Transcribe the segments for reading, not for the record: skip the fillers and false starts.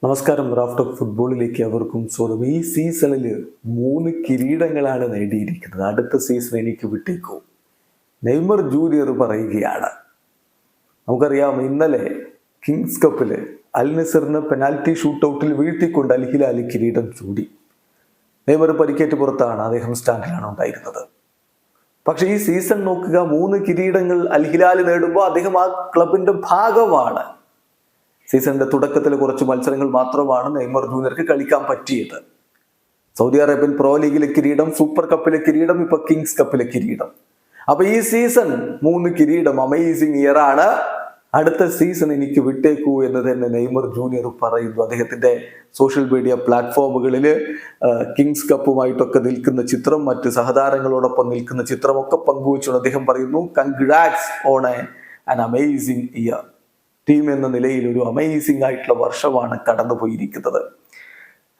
നമസ്കാരം. Raft of ഫുട്ബോളിലേക്ക് അവർക്കും സ്വാഗതം. ഈ സീസണിൽ 3 കിരീടങ്ങളാണ് നേടിയിരിക്കുന്നത്. അടുത്ത സീസൺ എനിക്ക് വിട്ടേക്കൂ. നെയ്മർ ജൂനിയർ പറയുകയാണ്. നമുക്കറിയാം, ഇന്നലെ കിങ്സ് കപ്പിൽ അൽ നസറിന് പെനാൽറ്റി ഷൂട്ടൗട്ടിൽ വീഴ്ത്തിക്കൊണ്ട് അൽ ഹിലാൽ കിരീടം ചൂടി. നെയ്മർ പരിക്കേറ്റ് പുറത്താണ്, അദ്ദേഹം സ്റ്റാൻഡിലാണ് ഉണ്ടായിരുന്നത്. പക്ഷെ ഈ സീസൺ നോക്കുക, 3 കിരീടങ്ങൾ അൽ ഹിലാൽ നേടുമ്പോൾ അദ്ദേഹം ആ ക്ലബിന്റെ ഭാഗമാണ്. സീസണിന്റെ തുടക്കത്തിൽ കുറച്ച് മത്സരങ്ങൾ മാത്രമാണ് നെയ്മർ ജൂനിയർക്ക് കളിക്കാൻ പറ്റിയത്. സൗദി അറേബ്യൻ പ്രോ ലീഗിലെ കിരീടം, സൂപ്പർ കപ്പിലെ കിരീടം, ഇപ്പൊ കിങ്സ് കപ്പിലെ കിരീടം. അപ്പൊ ഈ സീസൺ 3 കിരീടം, അമേസിംഗ് ഇയർ ആണ്. അടുത്ത സീസൺ എനിക്ക് വിട്ടേക്കൂ എന്ന് തന്നെ നെയ്മർ ജൂനിയർ പറയുന്നു. അദ്ദേഹത്തിന്റെ സോഷ്യൽ മീഡിയ പ്ലാറ്റ്ഫോമുകളിൽ കിങ്സ് കപ്പുമായിട്ടൊക്കെ നിൽക്കുന്ന ചിത്രം, മറ്റ് സഹതാരങ്ങളോടൊപ്പം നിൽക്കുന്ന ചിത്രമൊക്കെ പങ്കുവെച്ചുകൊണ്ട് അദ്ദേഹം പറയുന്നു, congrats on an amazing year. Team എന്ന നിലയിൽ ഒരു അമേസിംഗ് ആയിട്ടുള്ള വർഷമാണ് കടന്നുപോയിരിക്കുന്നത്.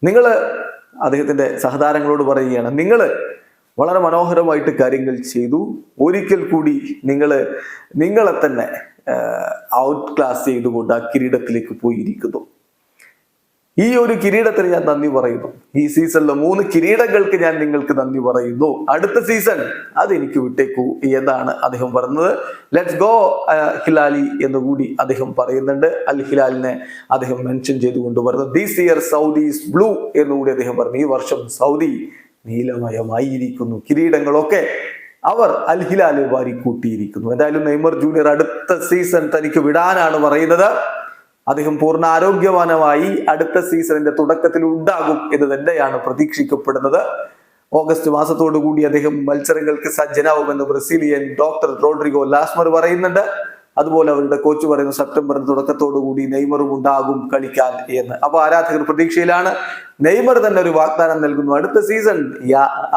നിങ്ങൾ അദ്ദേഹത്തിന്റെ സഹതാരങ്ങളോട് പറയുകയാണ്, വളരെ മനോഹരമായിട്ട് കാര്യങ്ങൾ ചെയ്തു. ഒരിക്കൽ കൂടി നിങ്ങളെ തന്നെ ഔട്ട് ക്ലാസ് ചെയ്തുകൊണ്ട് ആ കിരീടത്തിലേക്ക് പോയിരിക്കുന്നു. ഈ ഒരു കിരീടത്തിന് ഞാൻ നന്ദി പറയുന്നു. ഈ സീസണിലെ 3 കിരീടങ്ങൾക്ക് ഞാൻ നിങ്ങൾക്ക് നന്ദി പറയുന്നു. അടുത്ത സീസൺ അതെനിക്ക് വിട്ടേക്കൂ എന്നാണ് അദ്ദേഹം പറഞ്ഞത്. ലെറ്റ്സ് ഗോ ഹിലാലി എന്നുകൂടി അദ്ദേഹം പറയുന്നുണ്ട്. അൽ ഹിലാലിനെ അദ്ദേഹം മെൻഷൻ ചെയ്തുകൊണ്ട് പറയുന്നത്, this year Saudi is blue എന്നുകൂടി അദ്ദേഹം പറഞ്ഞു. ഈ വർഷം സൗദി നീലമയമായിരിക്കുന്നു. കിരീടങ്ങളൊക്കെ അവർ അൽ ഹിലാല് വാരിക്കൂട്ടിയിരിക്കുന്നു. എന്തായാലും നെയ്മർ ജൂനിയർ അടുത്ത സീസൺ തനിക്ക് വിടാനാണ് പറയുന്നത്. അദ്ദേഹം പൂർണ്ണ ആരോഗ്യവാനമായി അടുത്ത സീസണിന്റെ തുടക്കത്തിൽ ഉണ്ടാകും എന്ന് തന്നെയാണ് പ്രതീക്ഷിക്കപ്പെടുന്നത്. ഓഗസ്റ്റ് മാസത്തോടു കൂടി അദ്ദേഹം മത്സരങ്ങൾക്ക് സജ്ജനാവുമെന്ന് ബ്രസീലിയൻ ഡോക്ടർ റോഡ്രിഗോ ലാസ്മർ പറയുന്നുണ്ട്. അതുപോലെ അവരുടെ കോച്ച് പറയുന്നു, സെപ്റ്റംബറിന്റെ തുടക്കത്തോടു കൂടി നെയ്മറും ഉണ്ടാകും കളിക്കാൻ എന്ന്. അപ്പൊ ആരാധകർ പ്രതീക്ഷയിലാണ്. നെയ്മർ തന്നെ ഒരു വാഗ്ദാനം നൽകുന്നു, അടുത്ത സീസൺ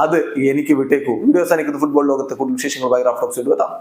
അത് എനിക്ക് വിട്ടേക്കൂ. വീഡിയോ അവസാനിക്കുന്ന ഫുട്ബോൾ ലോകത്തെ കൂടുതൽ വിശേഷങ്ങളുമായി റാഫ്റ്റ് ഓഫ് എത്താം.